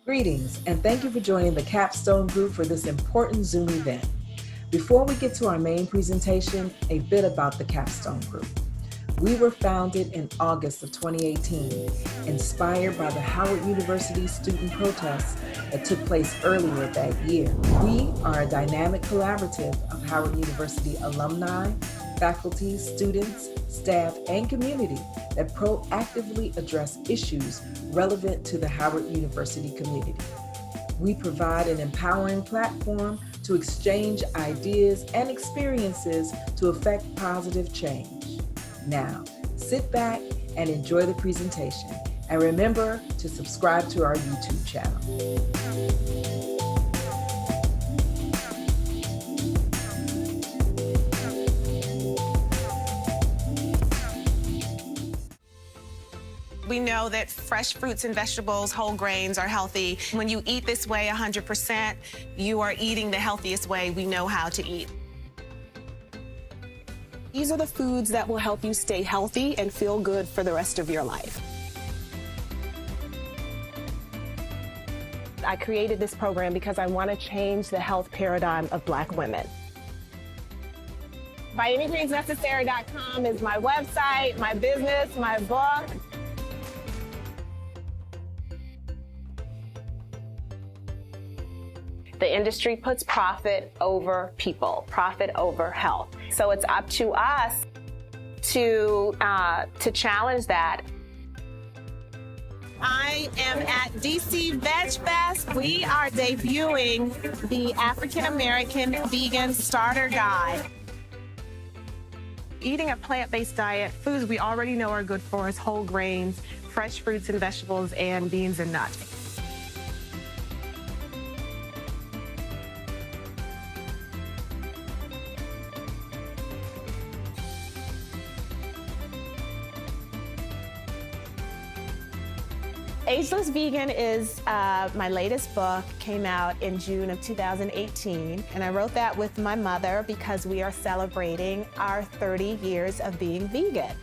Greetings, and thank you for joining the Capstone group for this important Zoom event. Before we get to our main presentation, a bit about the Capstone group. We were founded in August of 2018, inspired by the Howard University student protests that took place earlier that year. We are a dynamic collaborative of Howard University alumni, faculty, students, staff, and community that proactively address issues relevant to the Howard University community. We provide an empowering platform to exchange ideas and experiences to affect positive change. Now, sit back and enjoy the presentation, and remember to subscribe to our YouTube channel. We know that fresh fruits and vegetables, whole grains are healthy. When you eat this way 100%, you are eating the healthiest way we know how to eat. These are the foods that will help you stay healthy and feel good for the rest of your life. I created this program because I want to change the health paradigm of Black women. ByAnyMeansNecessary.com is my website, my business, my book. The industry puts profit over people, profit over health. So it's up to us to challenge that. I am at DC Veg Fest. We are debuting the African American Vegan Starter Guide. Eating a plant-based diet, foods we already know are good for us, whole grains, fresh fruits and vegetables, and beans and nuts. Ageless Vegan is my latest book, came out in June of 2018, and I wrote that with my mother because we are celebrating our 30 years of being vegan.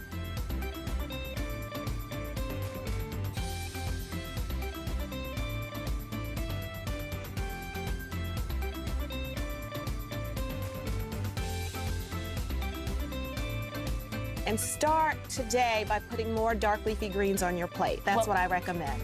And start today by putting more dark leafy greens on your plate. That's what I recommend.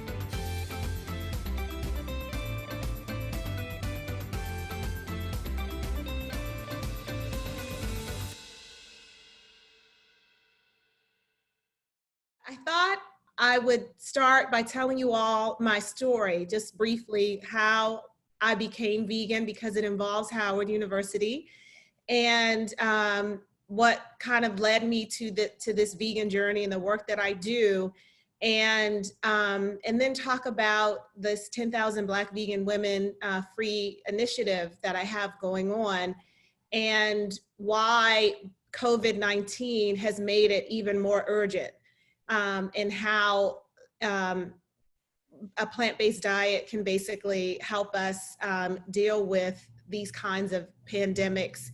I thought I would start by telling you all my story, just briefly, how I became vegan, because it involves Howard University, and what kind of led me to this vegan journey and the work that I do, and then talk about this 10,000 Black vegan women free initiative that I have going on, and why COVID-19 has made it even more urgent, and how a plant-based diet can basically help us deal with these kinds of pandemics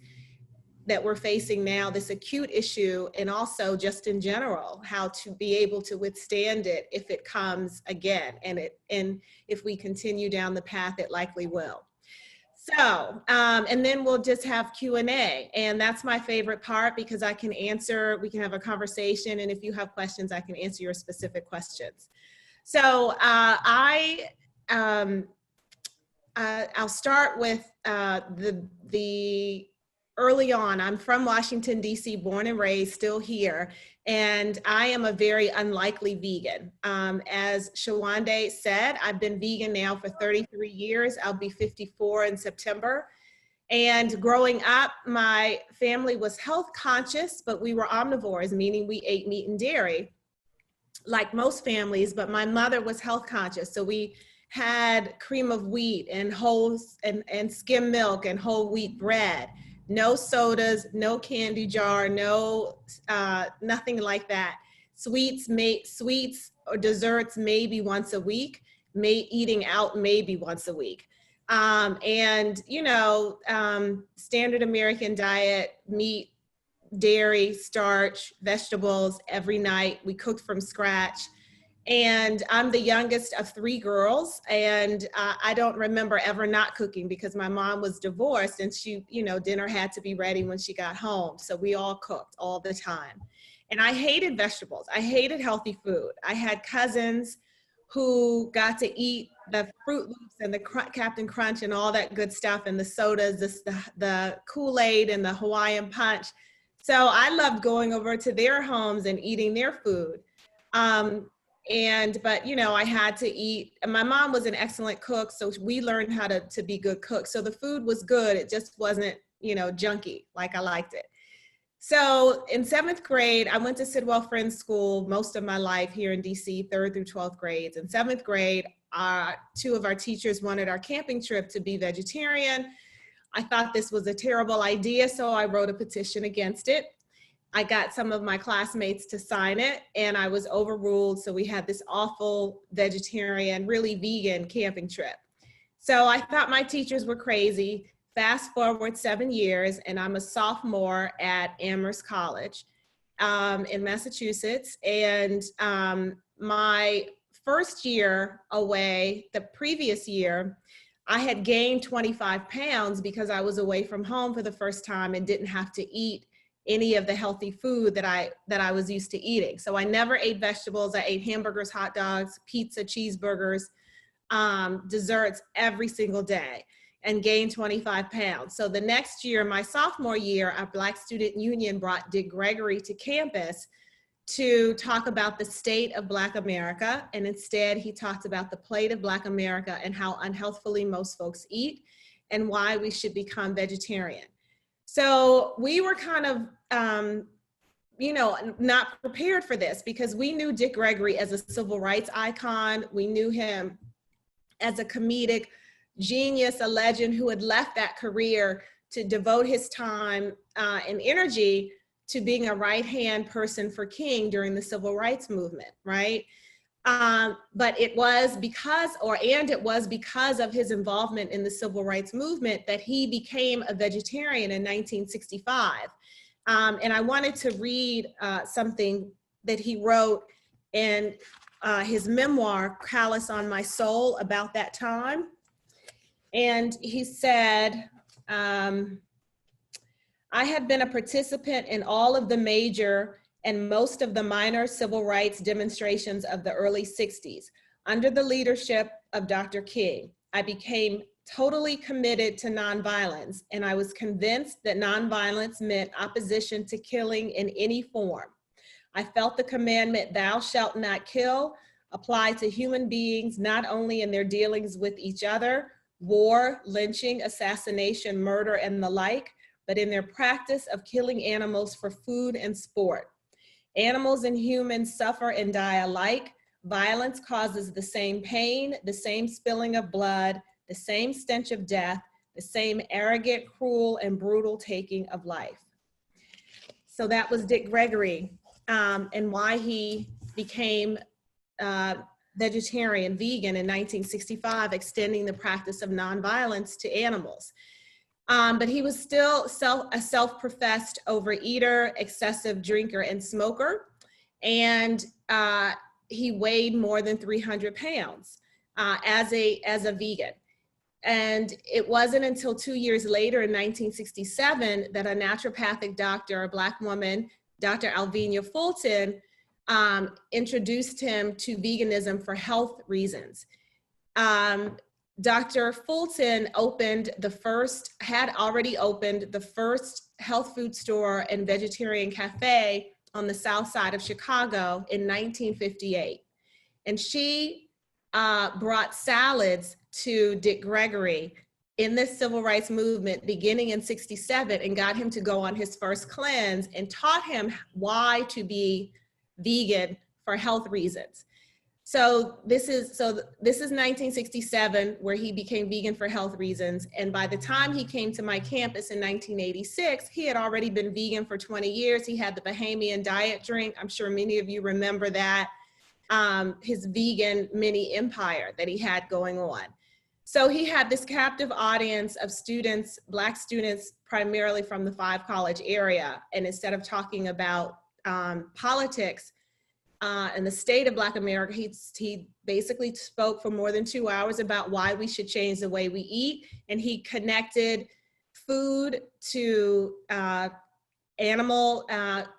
that we're facing now, this acute issue, and also just in general, how to be able to withstand it if it comes again, and if we continue down the path it likely will. So, and then we'll just have Q&A, and that's my favorite part because I can answer, we can have a conversation, and if you have questions, I can answer your specific questions. So I'll start with the early on. I'm from Washington, D.C., born and raised, still here, and I am a very unlikely vegan. As Shawande said, I've been vegan now for 33 years. I'll be 54 in September. And growing up, my family was health conscious, but we were omnivores, meaning we ate meat and dairy, like most families, but my mother was health conscious. So we had cream of wheat and and skim milk and whole wheat bread. No sodas, no candy jar, no, nothing like that. Sweets or desserts maybe once a week, eating out maybe once a week. And, you know, standard American diet, meat, dairy, starch, vegetables every night. We cooked from scratch. And I'm the youngest of 3 girls, and I don't remember ever not cooking because my mom was divorced and she, you know, dinner had to be ready when she got home. So we all cooked all the time. And I hated vegetables. I hated healthy food. I had cousins who got to eat the Fruit Loops and the Captain Crunch and all that good stuff, and the sodas, the Kool-Aid and the Hawaiian Punch. So I loved going over to their homes and eating their food. But you know, I had to eat, and my mom was an excellent cook, so we learned how to be good cooks. So the food was good, it just wasn't, you know, junky like I liked it. So in 7th grade, I went to Sidwell Friends School most of my life here in DC, 3rd through 12th grades. In 7th grade, 2 of our teachers wanted our camping trip to be vegetarian. I thought this was a terrible idea, so I wrote a petition against it. I got some of my classmates to sign it, and I was overruled. So we had this awful vegetarian, really vegan camping trip. So I thought my teachers were crazy. Fast forward 7 years, and I'm a sophomore at Amherst College in Massachusetts. And my first year away, the previous year, I had gained 25 pounds because I was away from home for the first time and didn't have to eat any of the healthy food that I was used to eating. So I never ate vegetables. I ate hamburgers, hot dogs, pizza, cheeseburgers, desserts every single day, and gained 25 pounds. So the next year, my sophomore year, our Black Student Union brought Dick Gregory to campus to talk about the state of Black America. And instead, he talked about the plight of Black America and how unhealthfully most folks eat and why we should become vegetarian. So we were kind of, you know, not prepared for this because we knew Dick Gregory as a civil rights icon. We knew him as a comedic genius, a legend who had left that career to devote his time and energy to being a right-hand person for King during the civil rights movement, right? But it was because of his involvement in the civil rights movement that he became a vegetarian in 1965. And I wanted to read something that he wrote in his memoir, Callous on My Soul, about that time. And he said, I had been a participant in all of the major and most of the minor civil rights demonstrations of the early 60s. Under the leadership of Dr. King, I became totally committed to nonviolence, and I was convinced that nonviolence meant opposition to killing in any form. I felt the commandment, thou shalt not kill, apply to human beings not only in their dealings with each other, war, lynching, assassination, murder, and the like, but in their practice of killing animals for food and sport. Animals and humans suffer and die alike. Violence causes the same pain, the same spilling of blood, the same stench of death, the same arrogant, cruel, and brutal taking of life. So that was Dick Gregory and why he became vegetarian, vegan in 1965, extending the practice of nonviolence to animals. But he was still a self-professed overeater, excessive drinker, and smoker. And he weighed more than 300 pounds as a vegan. And it wasn't until 2 years later in 1967 that a naturopathic doctor, a Black woman, Dr. Alvenia Fulton, introduced him to veganism for health reasons. Dr. Fulton had already opened the first health food store and vegetarian cafe on the south side of Chicago in 1958. And she brought salads to Dick Gregory in this civil rights movement beginning in 1967 and got him to go on his first cleanse and taught him why to be vegan for health reasons. So this is 1967 where he became vegan for health reasons. And by the time he came to my campus in 1986, he had already been vegan for 20 years. He had the Bahamian diet drink. I'm sure many of you remember that, his vegan mini empire that he had going on. So he had this captive audience of students, Black students, primarily from the 5 college area. And instead of talking about politics, in the state of Black America. He basically spoke for more than 2 hours about why we should change the way we eat. And he connected food to animal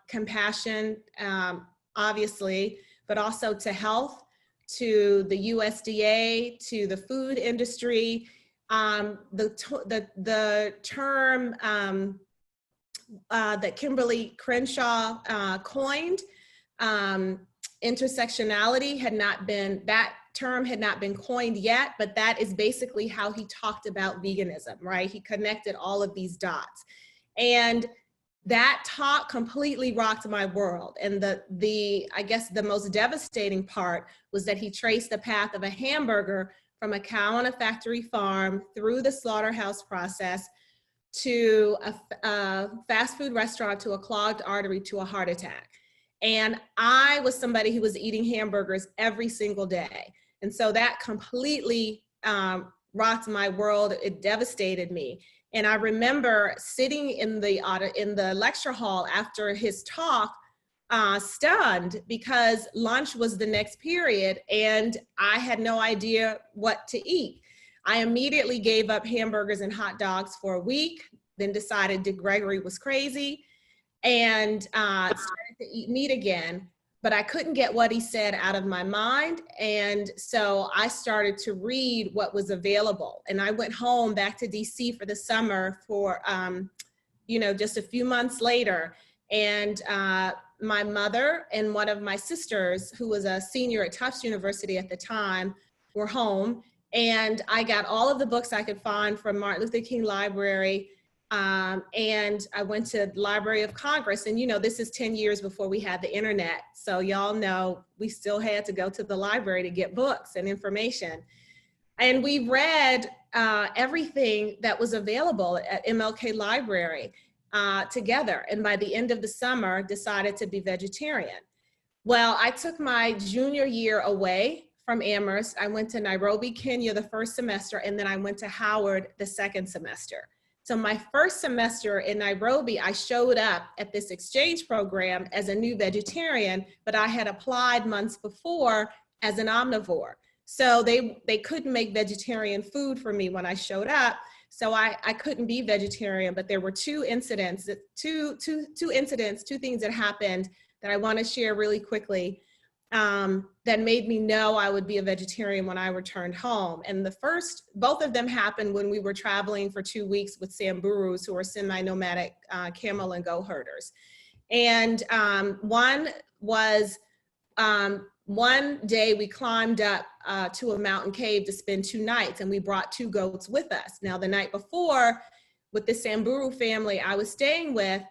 compassion, obviously, but also to health, to the USDA, to the food industry. The term that Kimberly Crenshaw coined, intersectionality, that term had not been coined yet, but that is basically how he talked about veganism, right? He connected all of these dots. And that talk completely rocked my world. And I guess the most devastating part was that he traced the path of a hamburger from a cow on a factory farm through the slaughterhouse process to a fast food restaurant, to a clogged artery, to a heart attack. And I was somebody who was eating hamburgers every single day. And so that completely rocked my world. It devastated me. And I remember sitting in the lecture hall after his talk, stunned, because lunch was the next period and I had no idea what to eat. I immediately gave up hamburgers and hot dogs for a week, then decided that Gregory was crazy, and started to eat meat again. But I couldn't get what he said out of my mind. And so I started to read what was available. And I went home back to DC for the summer for, just a few months later. And my mother and one of my sisters, who was a senior at Tufts University at the time, were home. And I got all of the books I could find from Martin Luther King Library. And I went to the Library of Congress, and this is 10 years before we had the internet. So y'all know we still had to go to the library to get books and information. And we read everything that was available at MLK Library together. And by the end of the summer, decided to be vegetarian. Well, I took my junior year away from Amherst. I went to Nairobi, Kenya the first semester, and then I went to Howard the second semester. So my first semester in Nairobi, I showed up at this exchange program as a new vegetarian, but I had applied months before as an omnivore. So they couldn't make vegetarian food for me when I showed up. So I couldn't be vegetarian, but there were two things that happened that I want to share really quickly that made me know I would be a vegetarian when I returned home. And both of them happened when we were traveling for 2 weeks with Samburus, who are semi-nomadic camel and goat herders. And one was, one day we climbed up to a mountain cave to spend 2 nights, and we brought 2 goats with us. Now, the night before, with the Samburu family I was staying with,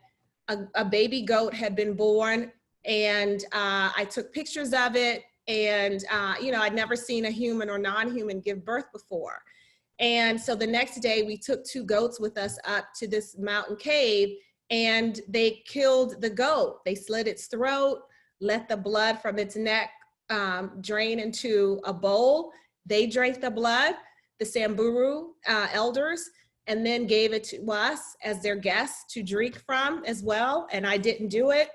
a baby goat had been born, and I took pictures of it. And, I'd never seen a human or non-human give birth before. And so the next day we took 2 goats with us up to this mountain cave, and they killed the goat. They slit its throat, let the blood from its neck drain into a bowl. They drank the blood, the Samburu elders, and then gave it to us as their guests to drink from as well. And I didn't do it,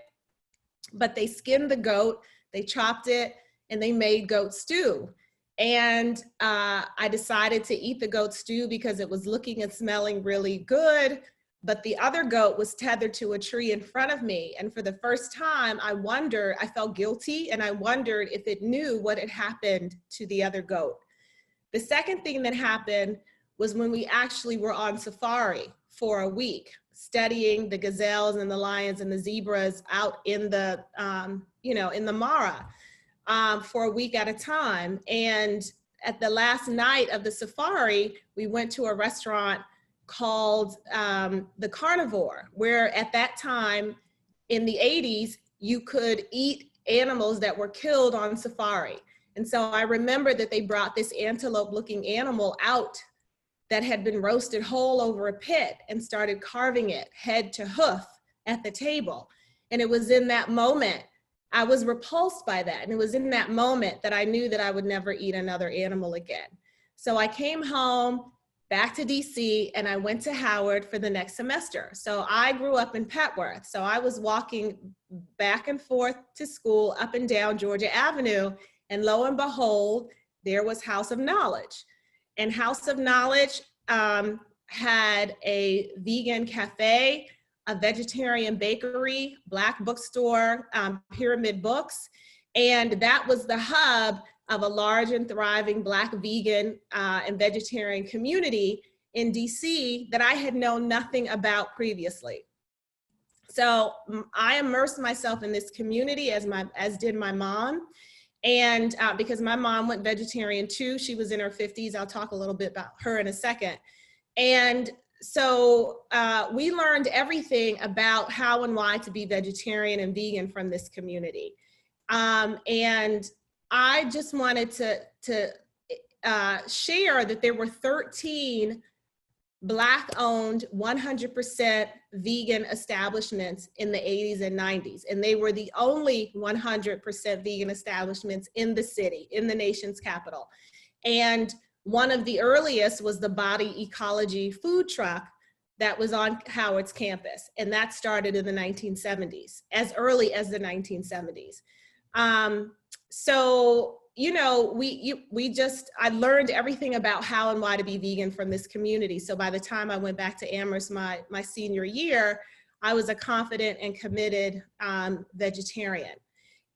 but they skinned the goat, they chopped it, and they made goat stew. And I decided to eat the goat stew because it was looking and smelling really good, but the other goat was tethered to a tree in front of me. And for the first time, I felt guilty, and I wondered if it knew what had happened to the other goat. The second thing that happened was when we actually were on safari for a week, studying the gazelles and the lions and the zebras out in the, in the Mara for a week at a time. And at the last night of the safari, we went to a restaurant called the Carnivore, where at that time in the 80s, you could eat animals that were killed on safari. And so I remember that they brought this antelope looking animal out that had been roasted whole over a pit and started carving it head to hoof at the table. And it was in that moment, I was repulsed by that. And it was in that moment that I knew that I would never eat another animal again. So I came home, back to DC, and I went to Howard for the next semester. So I grew up in Petworth. So I was walking back and forth to school up and down Georgia Avenue, and lo and behold, there was House of Knowledge. And House of Knowledge had a vegan cafe, a vegetarian bakery, Black bookstore, Pyramid Books. And that was the hub of a large and thriving Black vegan and vegetarian community in DC that I had known nothing about previously. So I immersed myself in this community as did my mom. And because my mom went vegetarian too, she was in her 50s. I'll talk a little bit about her in a second. And so we learned everything about how and why to be vegetarian and vegan from this community. And I just wanted to share that there were 13 Black-owned 100% vegan establishments in the 80s and 90s. And they were the only 100% vegan establishments in the city, in the nation's capital. And one of the earliest was the Body Ecology food truck that was on Howard's campus. And that started in the 1970s, as early as the 1970s. So, you know, I learned everything about how and why to be vegan from this community. So by the time I went back to Amherst my senior year, I was a confident and committed vegetarian.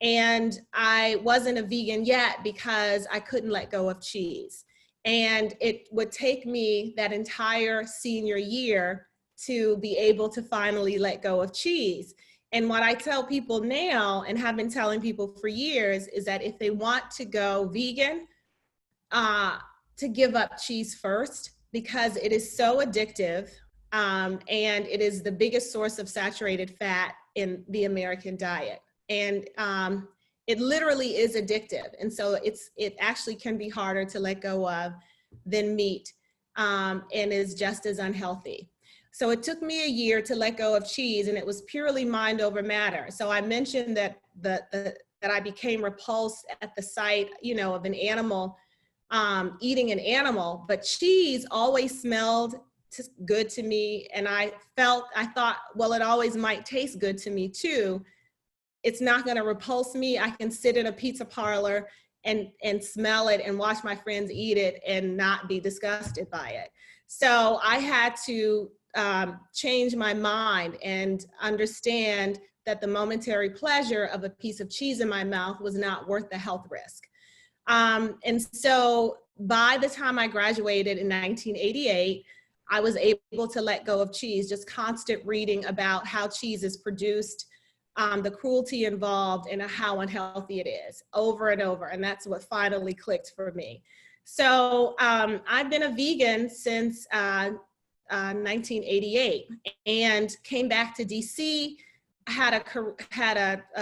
And I wasn't a vegan yet because I couldn't let go of cheese. And it would take me that entire senior year to be able to finally let go of cheese. And what I tell people now, and have been telling people for years, is that if they want to go vegan, to give up cheese first, because it is so addictive, and it is the biggest source of saturated fat in the American diet. And it literally is addictive. And so it actually can be harder to let go of than meat, and is just as unhealthy. So it took me a year to let go of cheese, and it was purely mind over matter. So I mentioned that that I became repulsed at the sight, you know, of an animal, eating an animal, but cheese always smelled good to me. And I thought, well, it always might taste good to me too. It's not gonna repulse me. I can sit in a pizza parlor and smell it and watch my friends eat it and not be disgusted by it. So I had to change my mind and understand that the momentary pleasure of a piece of cheese in my mouth was not worth the health risk. And so by the time I graduated in 1988, I was able to let go of cheese, just constant reading about how cheese is produced, the cruelty involved, and how unhealthy it is, over and over. And that's what finally clicked for me. So I've been a vegan since 1988, and came back to DC, had a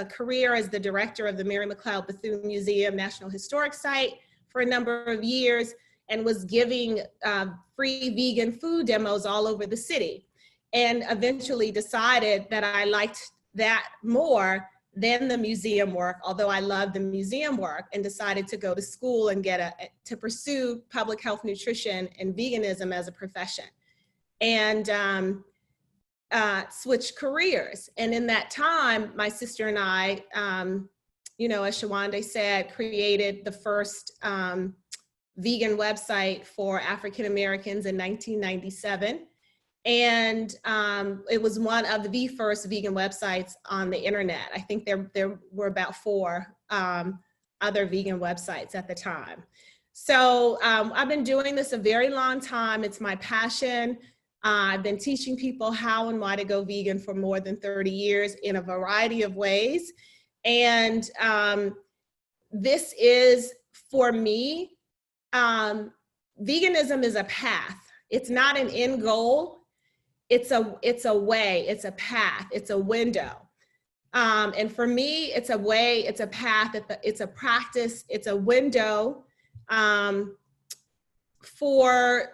career as the director of the Mary McLeod Bethune Museum National Historic Site for a number of years, and was giving free vegan food demos all over the city, and eventually decided that I liked that more than the museum work, although I loved the museum work, and decided to go to school and to pursue public health nutrition and veganism as a profession. And switched careers. And in that time, my sister and I, you know, as Shawande said, created the first vegan website for African Americans in 1997. And it was one of the first vegan websites on the internet. I think there were about 4 other vegan websites at the time. So I've been doing this a very long time. It's my passion. I've been teaching people how and why to go vegan for more than 30 years in a variety of ways. And this is, for me, veganism is a path. It's not an end goal. It's a way, it's a path, it's a window. And for me, it's a way, it's a path, it's a practice, it's a window for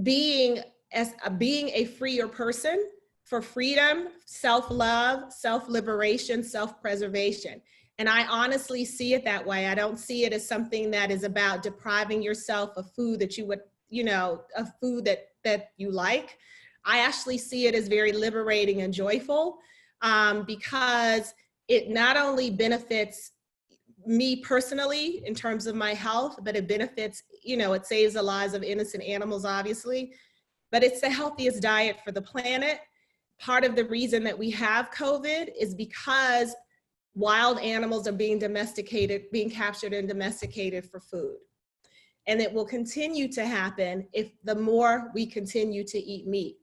being a freer person, for freedom, self-love, self-liberation, self-preservation. And I honestly see it that way. I don't see it as something that is about depriving yourself of food that you would a food that you like. I actually see it as very liberating and joyful, because it not only benefits me personally in terms of my health, but it benefits, it saves the lives of innocent animals, obviously, but it's the healthiest diet for the planet. Part of the reason that we have COVID is because wild animals are being captured and domesticated for food. And it will continue to happen if the more we continue to eat meat.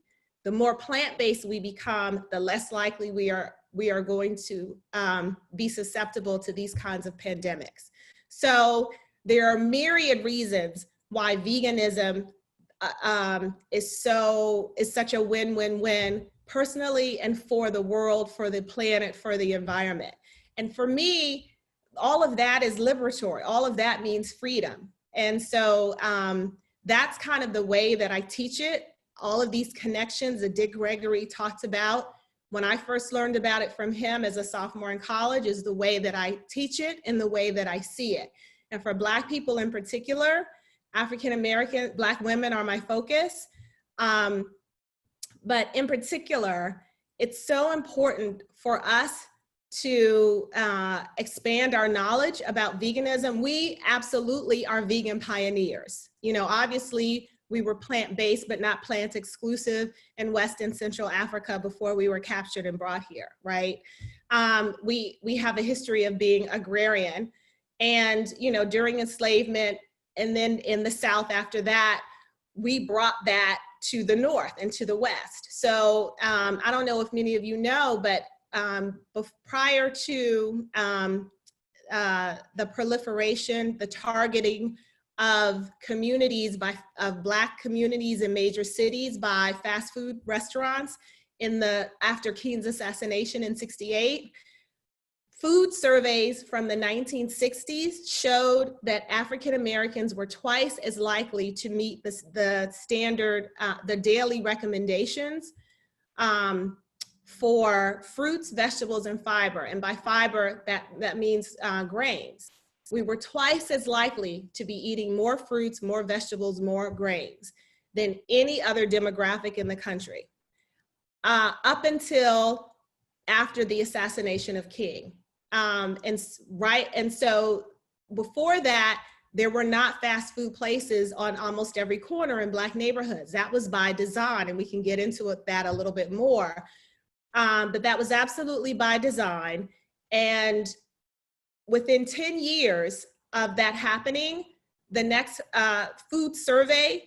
The more plant-based we become, the less likely we are going to be susceptible to these kinds of pandemics. So there are myriad reasons why veganism is such a win-win-win, personally and for the world, for the planet, for the environment. And for me, all of that is liberatory. All of that means freedom. And so that's kind of the way that I teach it. All of these connections that Dick Gregory talked about when I first learned about it from him as a sophomore in college is the way that I teach it and the way that I see it. And for Black people in particular, African-American, Black women are my focus. But in particular, it's so important for us to expand our knowledge about veganism. We absolutely are vegan pioneers. Obviously we were plant-based, but not plant exclusive in West and Central Africa before we were captured and brought here, right? We have a history of being agrarian, and during enslavement, and then in the South after that, we brought that to the North and to the West. So I don't know if many of you know, but prior to the proliferation, the targeting of communities of Black communities in major cities by fast food restaurants after King's assassination in '68, food surveys from the 1960s showed that African Americans were twice as likely to meet the standard, the daily recommendations for fruits, vegetables, and fiber. And by fiber, that means grains. We were twice as likely to be eating more fruits, more vegetables, more grains than any other demographic in the country, up until after the assassination of King. And so before that, there were not fast food places on almost every corner in Black neighborhoods. That was by design, and we can get into that a little bit more. But that was absolutely by design. And within 10 years of that happening, the next food survey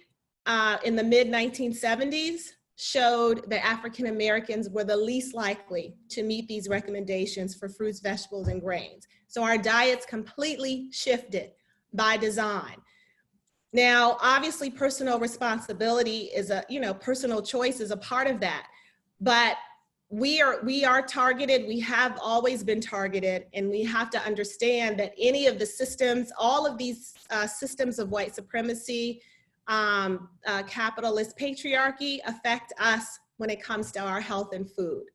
in the mid-1970s showed that African Americans were the least likely to meet these recommendations for fruits, vegetables, and grains. So our diets completely shifted by design. Now, obviously, personal responsibility is personal choice is a part of that, but we are targeted. We have always been targeted, and we have to understand that any of the systems, all of these systems of white supremacy, capitalist patriarchy affect us when it comes to our health and food.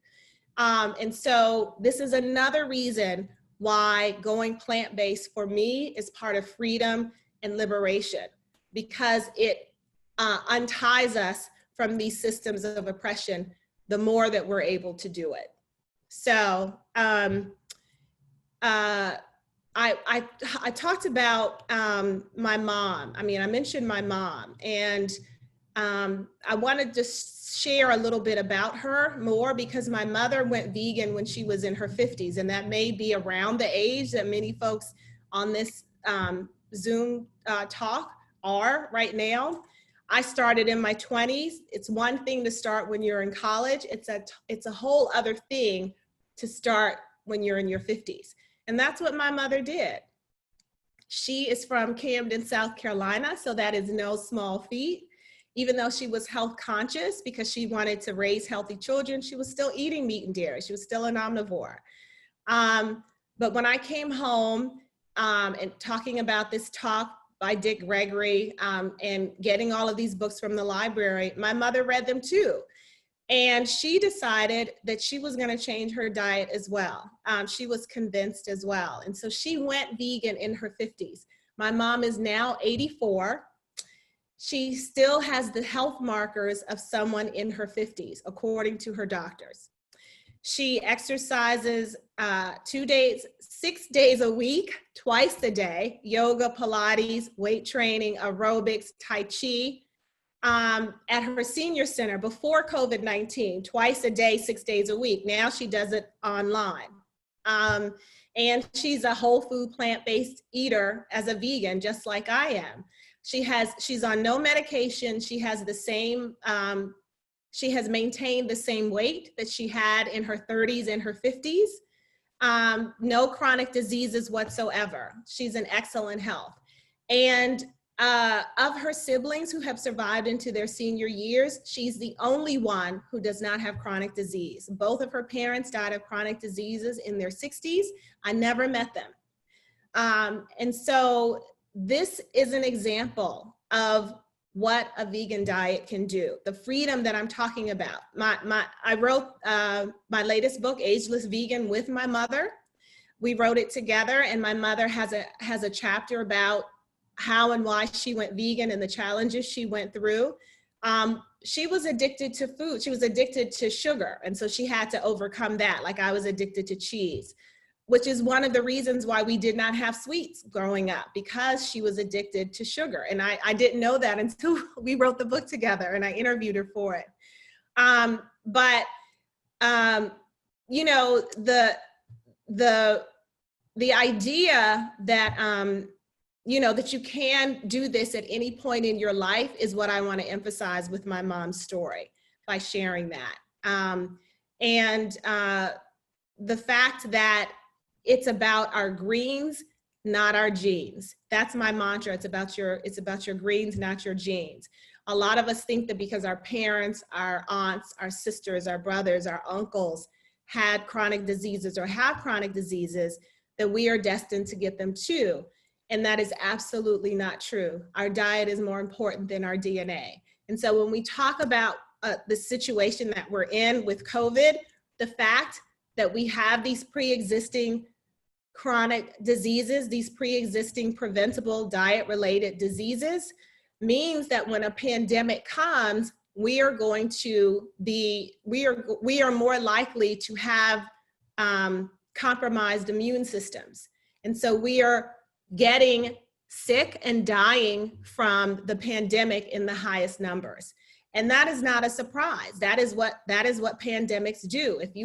And so this is another reason why going plant-based for me is part of freedom and liberation, because it unties us from these systems of oppression the more that we're able to do it. So I talked about my mom. I mentioned my mom, and I wanted to share a little bit about her more, because my mother went vegan when she was in her 50s, and that may be around the age that many folks on this Zoom talk are right now. I started in my 20s. It's one thing to start when you're in college. It's a whole other thing to start when you're in your 50s. And that's what my mother did. She is from Camden, South Carolina, so that is no small feat. Even though she was health conscious because she wanted to raise healthy children, she was still eating meat and dairy. She was still an omnivore. But when I came home and talking about this talk by Dick Gregory and getting all of these books from the library, my mother read them too. And she decided that she was going to change her diet as well. She was convinced as well. And so she went vegan in her 50s. My mom is now 84. she still has the health markers of someone in her 50s, according to her doctors. She exercises 6 days a week, twice a day, yoga, Pilates, weight training, aerobics, Tai Chi, at her senior center before COVID-19, twice a day, 6 days a week. Now she does it online. And she's a whole food, plant-based eater as a vegan, just like I am. She's on no medication. She has the same, she has maintained the same weight that she had in her 30s and her 50s. No chronic diseases whatsoever. She's in excellent health. And of her siblings who have survived into their senior years, she's the only one who does not have chronic disease. Both of her parents died of chronic diseases in their 60s. I never met them. And so this is an example of what a vegan diet can do. The freedom that I'm talking about. I wrote my latest book, Ageless Vegan, with my mother. We wrote it together, and my mother has a chapter about how and why she went vegan and the challenges she went through. She was addicted to food. She was addicted to sugar. And so she had to overcome that, like I was addicted to cheese, which is one of the reasons why we did not have sweets growing up, because she was addicted to sugar. And I didn't know that until we wrote the book together and I interviewed her for it. You know, the idea that, you know, that you can do this at any point in your life is what I want to emphasize with my mom's story by sharing that. The fact that it's about our greens, not our genes. That's my mantra. It's about your greens, not your genes. A lot of us think that because our parents, our aunts, our sisters, our brothers, our uncles had chronic diseases or have chronic diseases, that we are destined to get them too. And that is absolutely not true. Our diet is more important than our DNA. And so when we talk about the situation that we're in with COVID, the fact that we have these pre-existing chronic diseases, these pre-existing preventable diet-related diseases, means that when a pandemic comes, we are going to be, we are more likely to have compromised immune systems. And so we are getting sick and dying from the pandemic in the highest numbers. And that is not a surprise. That is what pandemics do. If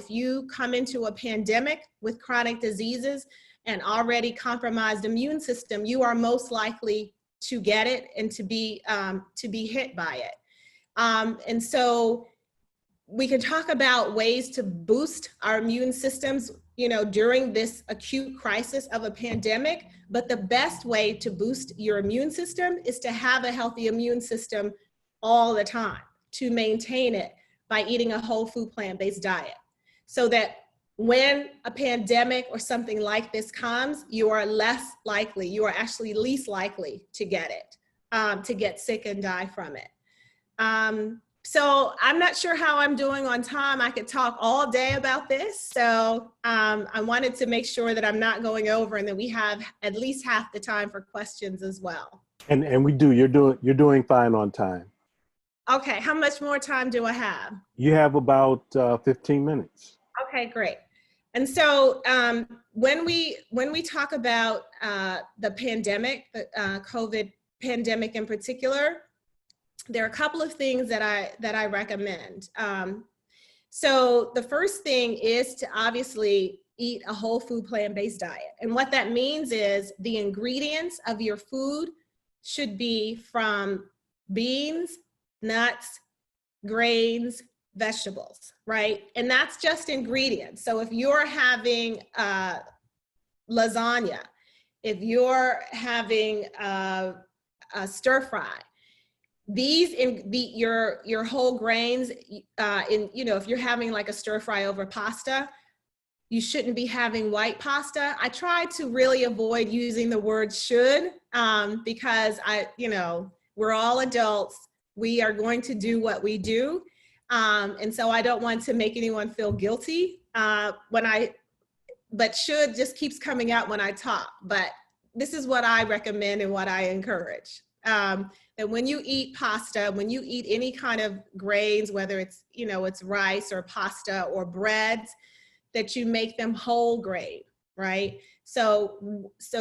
you come into a pandemic with chronic diseases and already compromised immune system, you are most likely to get it and to be hit by it. And so we can talk about ways to boost our immune systems, you know, during this acute crisis of a pandemic, but the best way to boost your immune system is to have a healthy immune system all the time, to maintain it by eating a whole food plant-based diet, so that when a pandemic or something like this comes, you are actually least likely to get it, to get sick and die from it. So I'm not sure how I'm doing on time. I could talk all day about this. So I wanted to make sure that I'm not going over and that we have at least half the time for questions as well. And we do, you're doing fine on time. Okay, how much more time do I have? You have about 15 minutes. Okay, great. And so when we talk about the pandemic, the COVID pandemic in particular, there are a couple of things that I recommend. So the first thing is to obviously eat a whole food plant-based diet. And what that means is the ingredients of your food should be from beans, nuts, grains, vegetables, right? And that's just ingredients. So if you're having lasagna, if you're having a stir fry, your whole grains, if you're having like a stir fry over pasta, you shouldn't be having white pasta. I try to really avoid using the word should, because we're all adults. We are going to do what we do. And so I don't want to make anyone feel guilty but should just keeps coming out when I talk. But this is what I recommend and what I encourage. that when you eat pasta, when you eat any kind of grains, whether it's, it's rice or pasta or breads, that you make them whole grain, right? So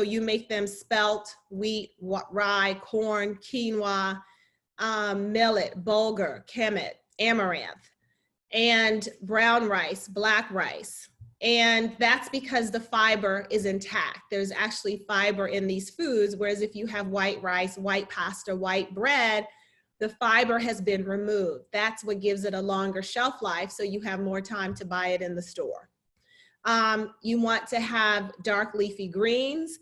you make them spelt, wheat, rye, corn, quinoa, millet, bulgur, kemet, amaranth, and brown rice, black rice. And that's because the fiber is intact. There's actually fiber in these foods, whereas if you have white rice, white pasta, white bread, the fiber has been removed. That's what gives it a longer shelf life, so you have more time to buy it in the store. You want to have dark leafy greens.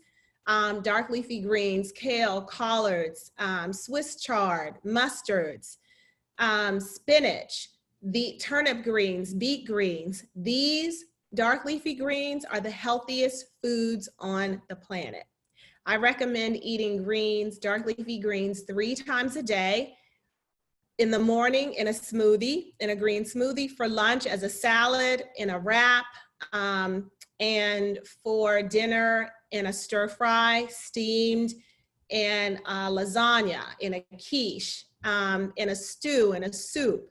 Kale, collards, Swiss chard, mustards, spinach, the turnip greens, beet greens. These dark leafy greens are the healthiest foods on the planet. I recommend eating greens, dark leafy greens, 3 times a day. In the morning in a smoothie, in a green smoothie, for lunch as a salad, in a wrap, and for dinner in a stir fry, steamed, and lasagna, in a quiche, in a stew, in a soup.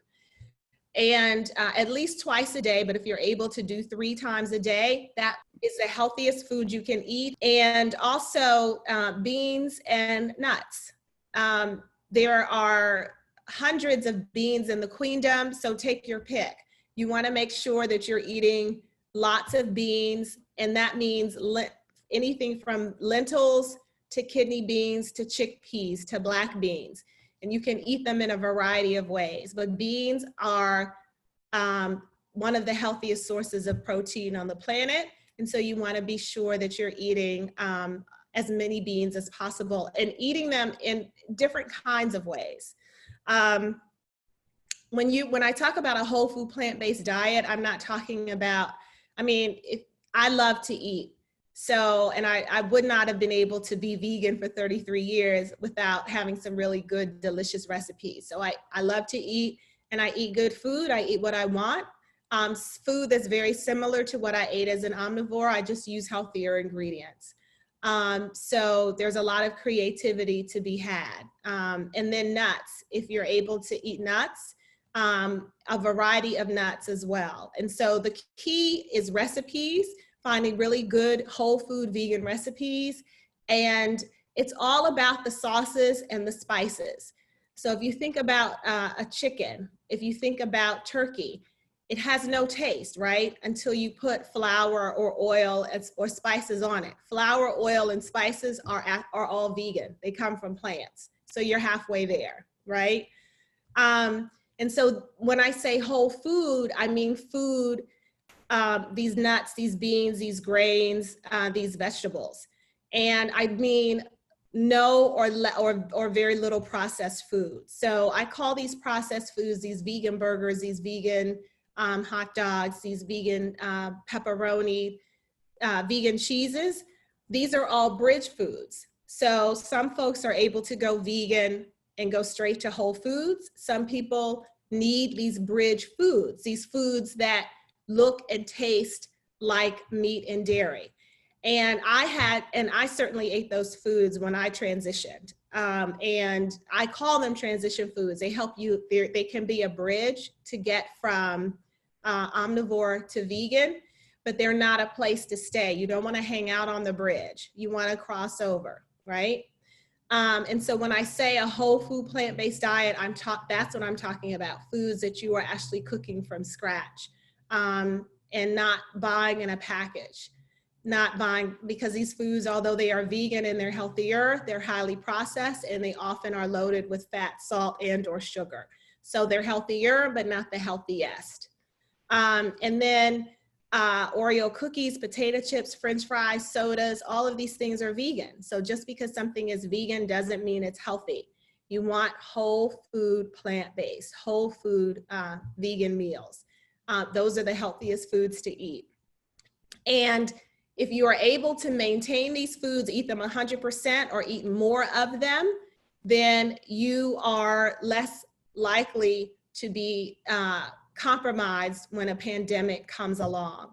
And at least twice a day, but if you're able to do 3 times a day, that is the healthiest food you can eat. And also beans and nuts. There are hundreds of beans in the queendom, so take your pick. You want to make sure that you're eating lots of beans, and that means anything from lentils to kidney beans to chickpeas to black beans. And you can eat them in a variety of ways, but beans are one of the healthiest sources of protein on the planet. And so you want to be sure that you're eating as many beans as possible and eating them in different kinds of ways. When I talk about a whole food plant-based diet, I'm not talking about, I love to eat. So, and I would not have been able to be vegan for 33 years without having some really good, delicious recipes. So I love to eat, and I eat good food. I eat what I want. Food that's very similar to what I ate as an omnivore. I just use healthier ingredients. So there's a lot of creativity to be had. And then nuts, if you're able to eat nuts, a variety of nuts as well. And so the key is recipes, finding really good whole food vegan recipes. And it's all about the sauces and the spices. So if you think about a chicken, if you think about turkey, it has no taste, right? Until you put flour or oil or spices on it. Flour, oil, and spices are all vegan. They come from plants. So you're halfway there, right? And so when I say whole food, I mean food, these nuts, these beans, these grains, these vegetables. And I mean no or very little processed food. So I call these processed foods, these vegan burgers, these vegan hot dogs, these vegan pepperoni, vegan cheeses. These are all bridge foods. So some folks are able to go vegan and go straight to whole foods. Some people need these bridge foods, these foods that look and taste like meat and dairy. And I certainly ate those foods when I transitioned. And I call them transition foods. They help you, they can be a bridge to get from omnivore to vegan, but they're not a place to stay. You don't want to hang out on the bridge. You want to cross over, right? And so when I say a whole food plant-based diet, that's what I'm talking about, foods that you are actually cooking from scratch, and not buying in a package. Not buying, because these foods, although they are vegan and they're healthier, they're highly processed and they often are loaded with fat, salt, and or sugar. So they're healthier, but not the healthiest. And then Oreo cookies, potato chips, French fries, sodas, all of these things are vegan. So just because something is vegan doesn't mean it's healthy. You want whole food, plant-based, whole food vegan meals. Those are the healthiest foods to eat. And if you are able to maintain these foods, eat them 100% or eat more of them, then you are less likely to be compromised when a pandemic comes along,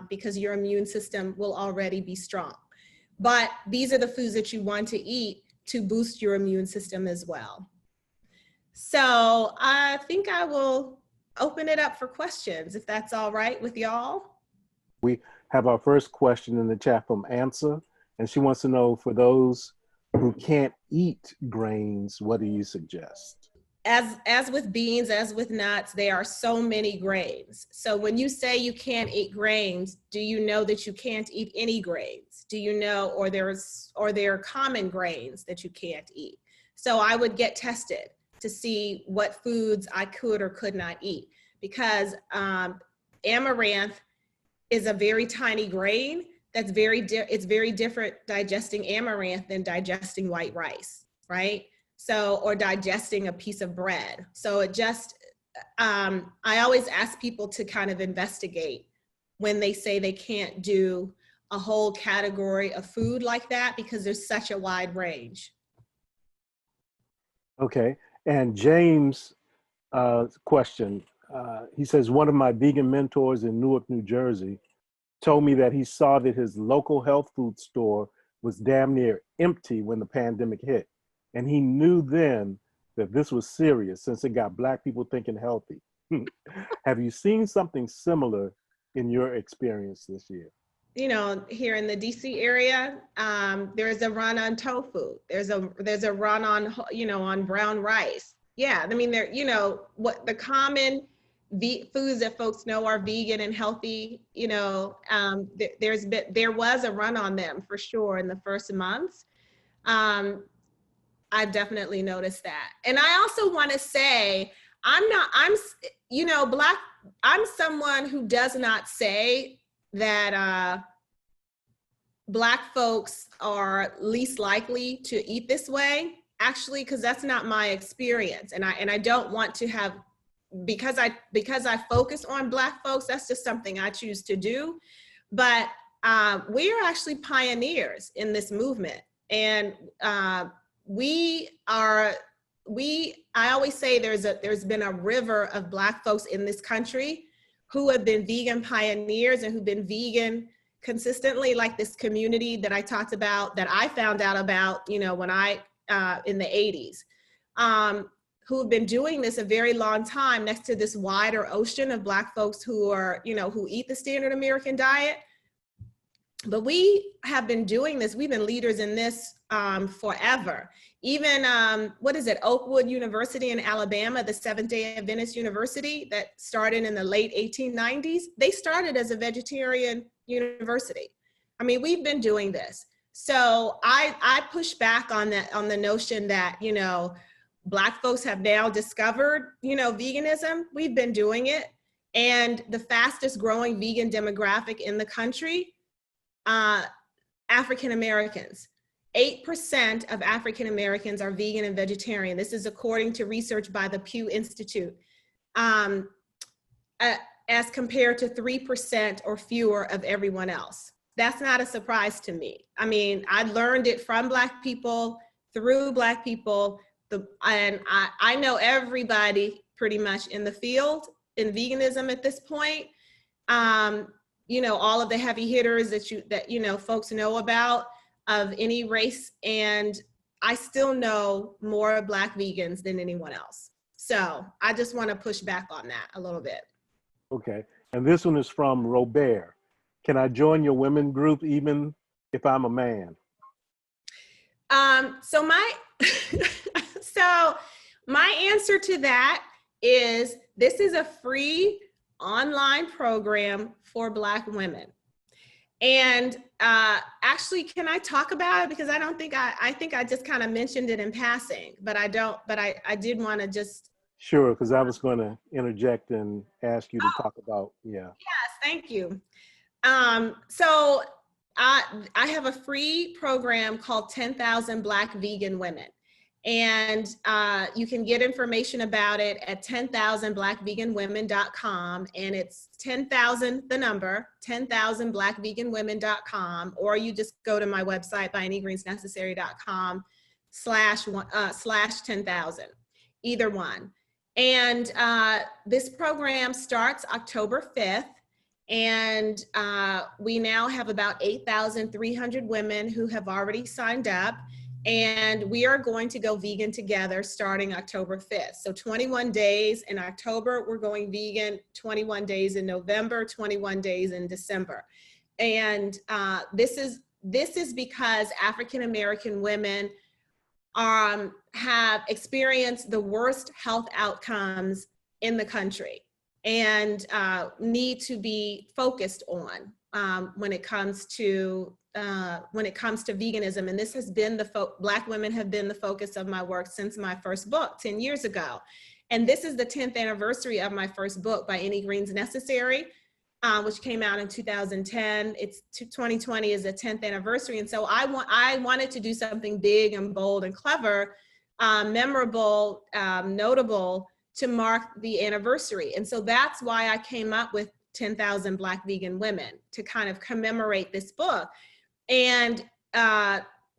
because your immune system will already be strong. But these are the foods that you want to eat to boost your immune system as well. So I think I will open it up for questions, if that's all right with y'all. We have our first question in the chat from Ansa, and she wants to know, for those who can't eat grains, what do you suggest? As with beans, as with nuts, there are so many grains. So when you say you can't eat grains, do you know that you can't eat any grains? Do you know, or there are common grains that you can't eat? So I would get tested to see what foods I could or could not eat, because amaranth is a very tiny grain that's it's very different digesting amaranth than digesting white rice, right? So, or digesting a piece of bread. So it just, I always ask people to kind of investigate when they say they can't do a whole category of food like that, because there's such a wide range. Okay, and James' question, he says, one of my vegan mentors in Newark, New Jersey, told me that he saw that his local health food store was damn near empty when the pandemic hit. And he knew then that this was serious, since it got Black people thinking healthy. Have you seen something similar in your experience this year? You know, here in the DC area, there's a run on tofu. There's a run on, you know, on brown rice. Yeah, I mean, what the common foods that folks know are vegan and healthy, you know, there was a run on them for sure in the first months. I've definitely noticed that. And I also want to say, I'm someone who does not say that Black folks are least likely to eat this way, actually, because that's not my experience. And I don't want to have, because I focus on Black folks, that's just something I choose to do. But we are actually pioneers in this movement. And I always say there's been a river of Black folks in this country who have been vegan pioneers and who've been vegan consistently, like this community that I talked about, that I found out about, you know, when in the 80s, who have been doing this a very long time next to this wider ocean of Black folks who are, you know, who eat the standard American diet. But we have been doing this, we've been leaders in this forever. Even, Oakwood University in Alabama, the Seventh-day Adventist University that started in the late 1890s, they started as a vegetarian university. I mean, we've been doing this. So I push back on that, on the notion that, you know, Black folks have now discovered, you know, veganism. We've been doing it. And the fastest growing vegan demographic in the country, African Americans. 8% of African Americans are vegan and vegetarian. This is according to research by the Pew Institute, as compared to 3% or fewer of everyone else. That's not a surprise to me. I mean, I learned it from Black people, through Black people, and I know everybody pretty much in the field in veganism at this point. You know, all of the heavy hitters that you know folks know about of any race, and I still know more Black vegans than anyone else. So I just want to push back on that a little bit. Okay, and this one is from Robert. Can I join your women group even if I'm a man? So my answer to that is, this is a free online program for Black women. And actually, can I talk about it? Because I think I just kind of mentioned it in passing, but I did want to just. Sure, because I was going to interject and ask you to talk about, yeah. Yes, thank you. So I have a free program called 10,000 Black Vegan Women. And you can get information about it at 10,000blackveganwomen.com. And it's 10,000, the number, 10,000blackveganwomen.com. Or you just go to my website, byanyegreensnecessary.com/10,000, either one. And this program starts October 5th. And we now have about 8,300 women who have already signed up. And we are going to go vegan together starting October 5th. So 21 days in October, we're going vegan, 21 days in November, 21 days in December. And this is because African-American women have experienced the worst health outcomes in the country and need to be focused on when it comes to veganism. And this has been Black women have been the focus of my work since my first book 10 years ago. And this is the 10th anniversary of my first book, By Any Means Necessary, which came out in 2010. 2020 is the 10th anniversary. And so I wanted to do something big and bold and clever, memorable, notable to mark the anniversary. And so that's why I came up with 10,000 Black vegan women to kind of commemorate this book. And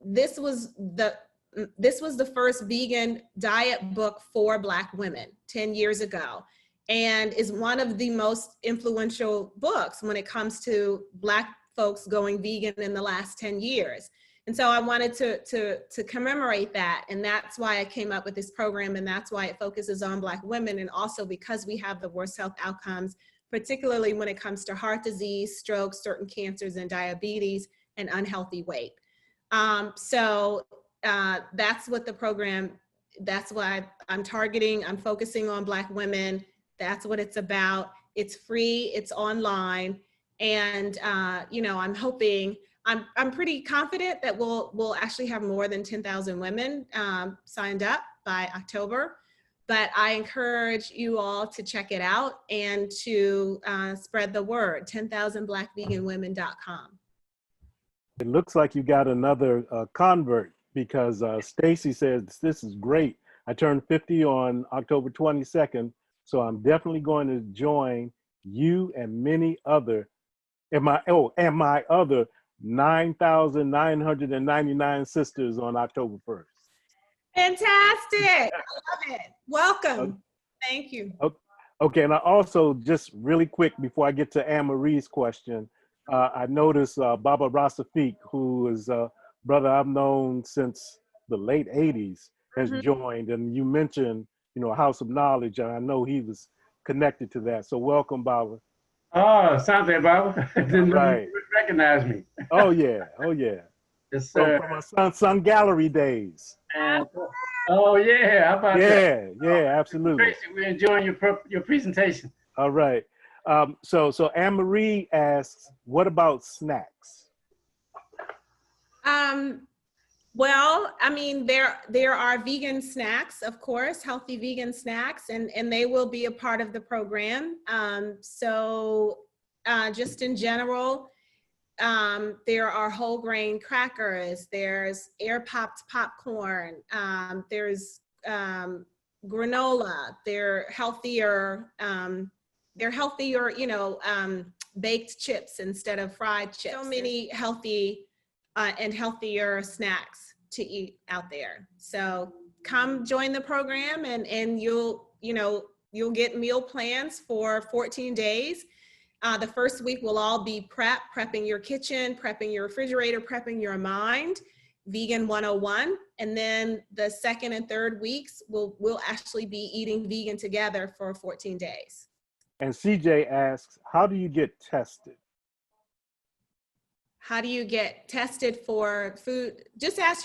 this was the first vegan diet book for Black women 10 years ago, and is one of the most influential books when it comes to Black folks going vegan in the last 10 years. And so I wanted to commemorate that. And that's why I came up with this program. And that's why it focuses on Black women. And also because we have the worst health outcomes, particularly when it comes to heart disease, stroke, certain cancers, and diabetes, and unhealthy weight. So that's what the program, that's why I'm targeting. I'm focusing on Black women. That's what it's about. It's free, it's online. And I'm hoping, I'm pretty confident that we'll actually have more than 10,000 women signed up by October. But I encourage you all to check it out and to spread the word, 10,000blackveganwomen.com. It looks like you got another convert, because Stacy says, this is great. I turned 50 on October 22nd, so I'm definitely going to join you and many other, and my other 9,999 sisters on October 1st. Fantastic. I love it. Welcome. Thank you. Okay, and I also, just really quick before I get to Anne Marie's question, I noticed Baba Rasafiq, who is a brother I've known since the late 80s, has joined. And you mentioned, House of Knowledge, and I know he was connected to that. So welcome, Baba. Oh, Sante, Baba. Didn't know Right. you would recognize me. Oh, yeah. Oh, yeah. Yes, From sir. my Sun Gallery days. Oh, yeah. How about that? Yeah, absolutely. Tracy, we're enjoying your presentation. All right. So Anne Marie asks, what about snacks? Well, I mean, there are vegan snacks, of course, healthy vegan snacks, and they will be a part of the program. Just in general, there are whole grain crackers, there's air popped popcorn, there's granola, they're healthier, baked chips instead of fried chips. So many healthy and healthier snacks to eat out there. So come join the program, and you'll get meal plans for 14 days. The first week will all be prepping your kitchen, prepping your refrigerator, prepping your mind, Vegan 101. And then the second and third weeks, we'll actually be eating vegan together for 14 days. And CJ asks, how do you get tested? How do you get tested for food? Just ask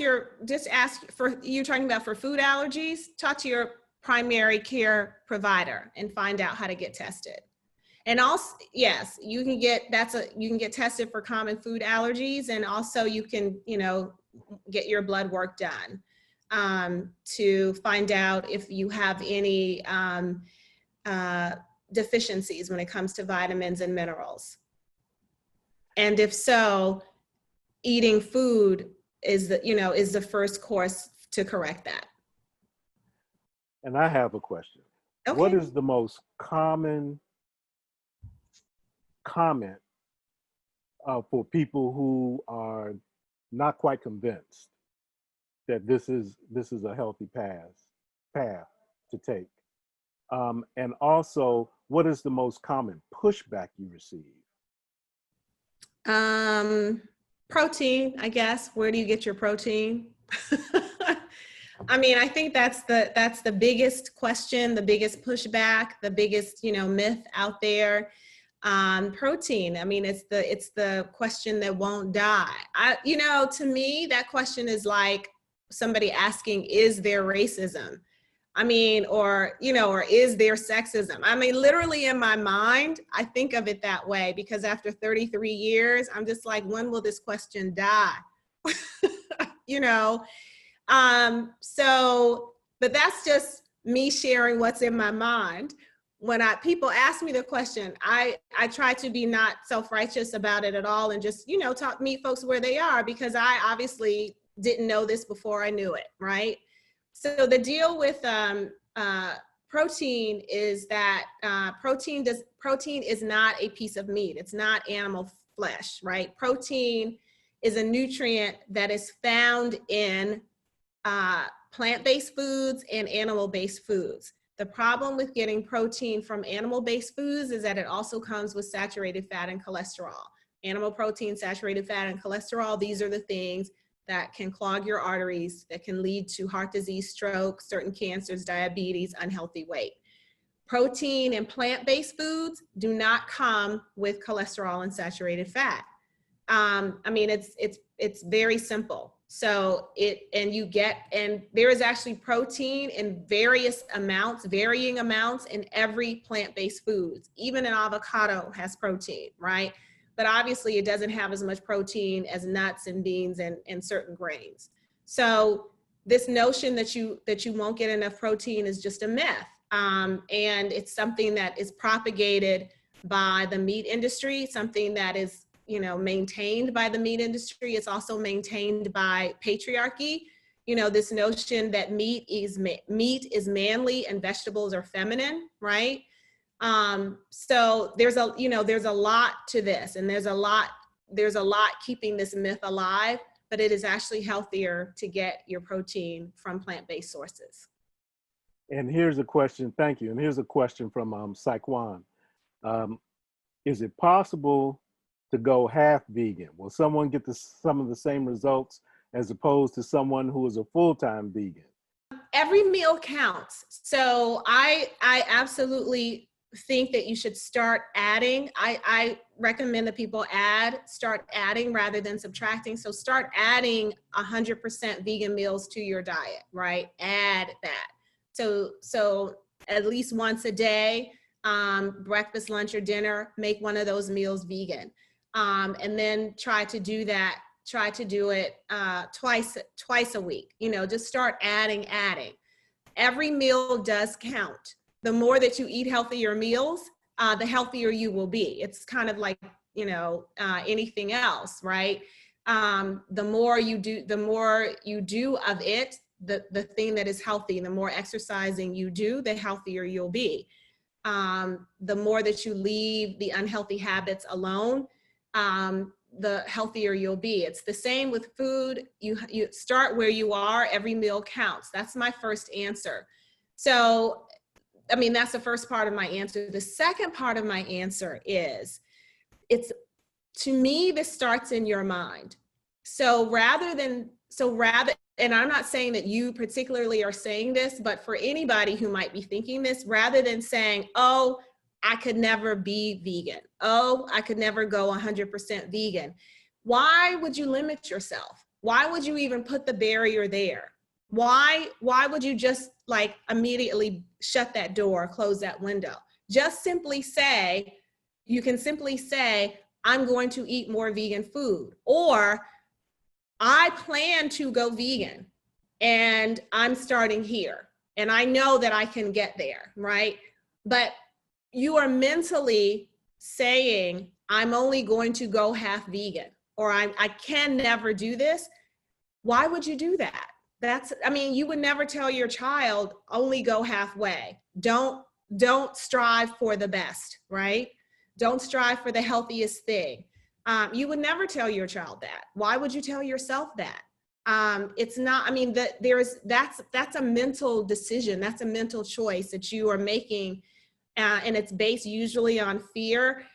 for, you're talking about for food allergies, talk to your primary care provider and find out how to get tested. And also, yes, you can get tested for common food allergies, and also you can, get your blood work done to find out if you have any deficiencies when it comes to vitamins and minerals. And if so, eating food is the first course to correct that. And I have a question. Okay. What is the most common comment for people who are not quite convinced that this is a healthy path to take? And also, what is the most common pushback you receive? Protein, I guess. Where do you get your protein? I mean, I think that's the biggest question, the biggest pushback, the biggest, myth out there. Protein. I mean, it's the question that won't die. To me, that question is like somebody asking, is there racism? I mean, or is there sexism? I mean, literally in my mind, I think of it that way because after 33 years, I'm just like, when will this question die? But that's just me sharing what's in my mind. When people ask me the question, I try to be not self-righteous about it at all and just, meet folks where they are because I obviously didn't know this before I knew it, right? So the deal with protein is that protein is not a piece of meat. It's not animal flesh, right? Protein is a nutrient that is found in plant-based foods and animal-based foods. The problem with getting protein from animal-based foods is that it also comes with saturated fat and cholesterol. Animal protein, saturated fat, and cholesterol, these are the things that can clog your arteries, that can lead to heart disease, stroke, certain cancers, diabetes, unhealthy weight. Protein and plant-based foods do not come with cholesterol and saturated fat. I mean, it's very simple. So there is actually protein in varying amounts in every plant-based foods. Even an avocado has protein, right? But obviously it doesn't have as much protein as nuts and beans and certain grains. So this notion that you won't get enough protein is just a myth. And it's something that is propagated by the meat industry, something that is maintained by the meat industry. It's also maintained by patriarchy. This notion that meat is manly and vegetables are feminine, right? So there's a lot to this, and there's a lot keeping this myth alive, but it is actually healthier to get your protein from plant-based sources. And here's a question, thank you. And here's a question from Saquon. Is it possible to go half vegan? Will someone get some of the same results as opposed to someone who is a full-time vegan? Every meal counts. So I absolutely think that you should start adding. I recommend that people start adding rather than subtracting. So start adding 100% vegan meals to your diet, right? Add that. So at least once a day, breakfast, lunch, or dinner, make one of those meals vegan. And then try to do it twice a week. Just start adding. Every meal does count. The more that you eat healthier meals, the healthier you will be. It's kind of like, anything else, right? The more you do of it, the thing that is healthy, the more exercising you do, the healthier you'll be. The more that you leave the unhealthy habits alone, the healthier you'll be. It's the same with food. You start where you are. Every meal counts. That's my first answer. So, I mean, that's the first part of my answer. The second part of my answer is, to me, this starts in your mind. So and I'm not saying that you particularly are saying this, but for anybody who might be thinking this, rather than saying, oh, I could never be vegan. Oh, I could never go 100% vegan. Why would you limit yourself? Why would you even put the barrier there? Why would you just like immediately shut that door, close that window? Just simply say, you can simply say, I'm going to eat more vegan food, or I plan to go vegan and I'm starting here and I know that I can get there, right? But you are mentally saying, I'm only going to go half vegan, or I can never do this. Why would you do that? You would never tell your child, only go halfway. Don't strive for the best, right? Don't strive for the healthiest thing. You would never tell your child that. Why would you tell yourself that? It's not, that's a mental decision. That's a mental choice that you are making. And it's based usually on fear.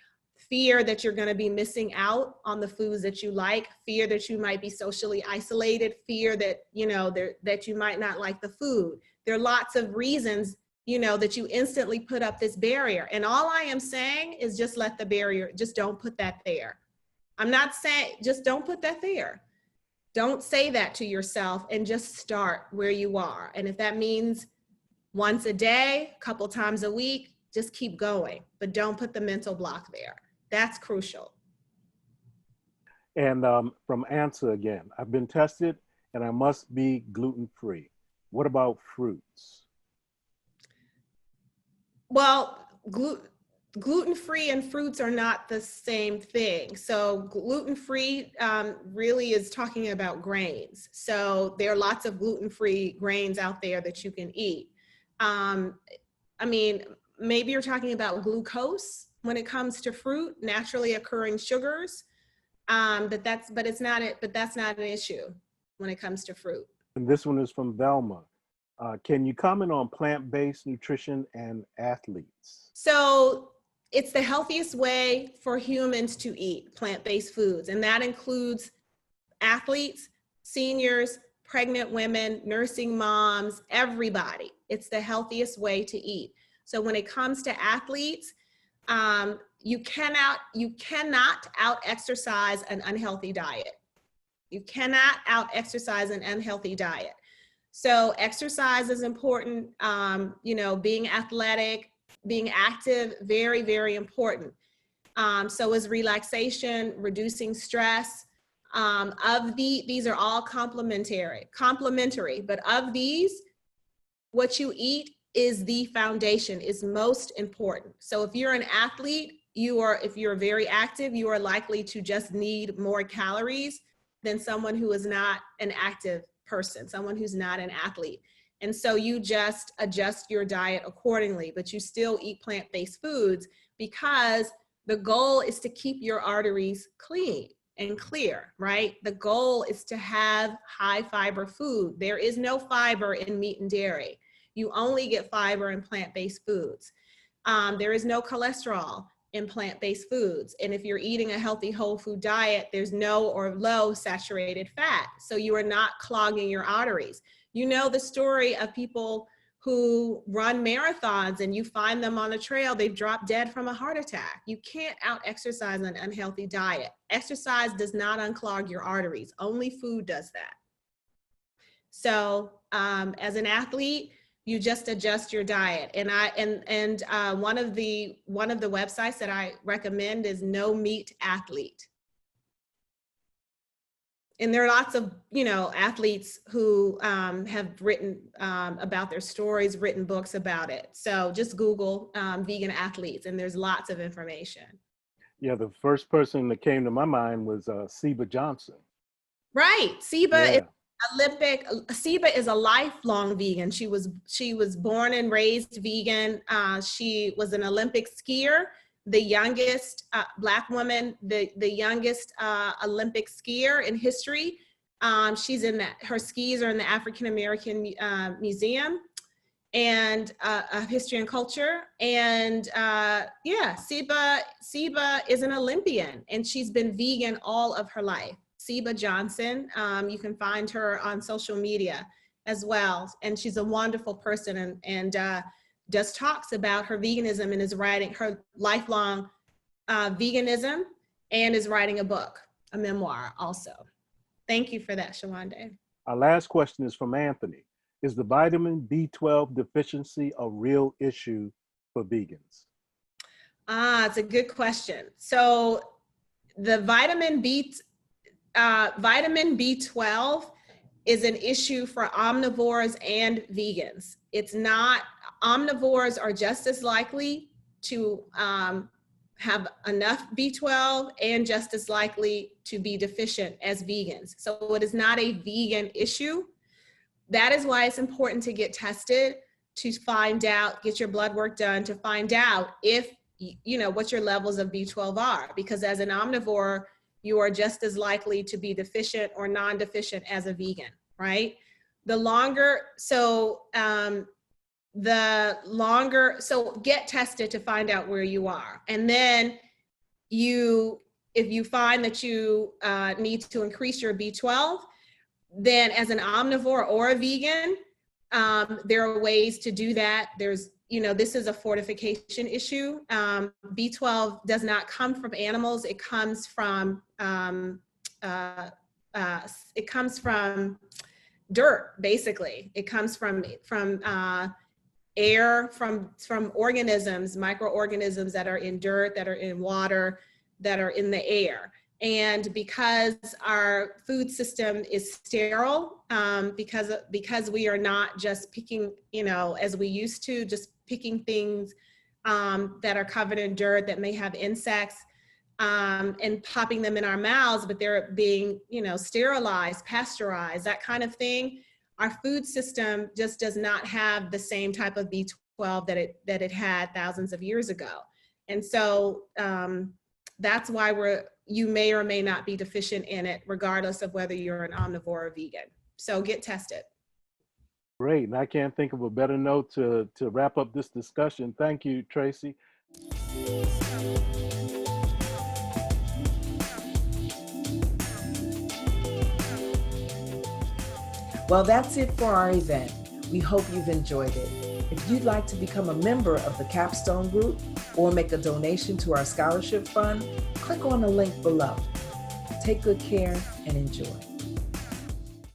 fear that you're going to be missing out on the foods that you like, fear that you might be socially isolated, fear that, you know, that you might not like the food. There are lots of reasons, you know, that you instantly put up this barrier. And all I am saying is just let the barrier, just don't put that there. I'm not saying, just don't put that there. Don't say that to yourself, and just start where you are. And if that means once a day, a couple times a week, just keep going, but don't put the mental block there. That's crucial. And from Answer again, I've been tested and I must be gluten-free. What about fruits? Well, gluten-free and fruits are not the same thing. So gluten-free really is talking about grains. So there are lots of gluten-free grains out there that you can eat. I mean, maybe you're talking about glucose when it comes to fruit, naturally occurring sugars, but that's not an issue when it comes to fruit. And this one is from Velma. Can you comment on plant-based nutrition and athletes? So it's the healthiest way for humans to eat plant-based foods, and that includes athletes, seniors, pregnant women, nursing moms, everybody. It's the healthiest way to eat. So when it comes to athletes, you cannot out-exercise an unhealthy diet. You cannot out-exercise an unhealthy diet. So exercise is important. You know, being athletic, being active, very, very important. So is relaxation, reducing stress. These are all complementary, but of these, what you eat is the foundation, is most important. So if you're an athlete, if you're very active, you are likely to just need more calories than someone who is not an active person, someone who's not an athlete. And so you just adjust your diet accordingly, but you still eat plant-based foods, because the goal is to keep your arteries clean and clear, right? The goal is to have high fiber food. There is no fiber in meat and dairy. You only get fiber in plant-based foods. There is no cholesterol in plant-based foods. And if you're eating a healthy whole food diet, there's no or low saturated fat. So you are not clogging your arteries. You know the story of people who run marathons and you find them on a trail, they've dropped dead from a heart attack. You can't out-exercise an unhealthy diet. Exercise does not unclog your arteries. Only food does that. So as an athlete, you just adjust your diet. And one of the websites that I recommend is No Meat Athlete. And there are lots of, you know, athletes who have written about their stories, written books about it. So just Google vegan athletes, and there's lots of information. Yeah, the first person that came to my mind was Seba Johnson. Right, Seba Yeah. Seba is a lifelong vegan. She was born and raised vegan. She was an Olympic skier, the youngest Black woman, the youngest Olympic skier in history. She's in her skis are in the African American Museum and of History and Culture. And yeah, Seba is an Olympian, and she's been vegan all of her life. Seba Johnson, you can find her on social media as well. And she's a wonderful person, and just talks about her veganism and is writing her lifelong veganism, and is writing a book, a memoir also. Thank you for that, Shawande. Our last question is from Anthony. Is the vitamin B12 deficiency a real issue for vegans? It's a good question. So the vitamin B12 is an issue for omnivores and vegans. It's not, omnivores are just as likely to have enough B12 and just as likely to be deficient as vegans. So it is not a vegan issue. That is why it's important to get tested, to find out, get your blood work done, to find out if, you know, what your levels of B12 are, because as an omnivore, you are just as likely to be deficient or non-deficient as a vegan, right? So get tested to find out where you are. And then if you find that you need to increase your B12, then as an omnivore or a vegan, there are ways to do that. There's, this is a fortification issue. B12 does not come from animals. It comes from dirt, basically. It comes from air, from organisms, microorganisms that are in dirt, that are in water, that are in the air. And because our food system is sterile, because we are not just picking, as we used to, just picking things that are covered in dirt that may have insects, and popping them in our mouths, but they're being, sterilized, pasteurized, that kind of thing. Our food system just does not have the same type of B12 that it had thousands of years ago. And so that's why you may or may not be deficient in it, regardless of whether you're an omnivore or vegan. So get tested. Great, and I can't think of a better note to wrap up this discussion. Thank you, Tracye. Well, that's it for our event. We hope you've enjoyed it. If you'd like to become a member of the Capstone Group or make a donation to our scholarship fund, click on the link below. Take good care and enjoy.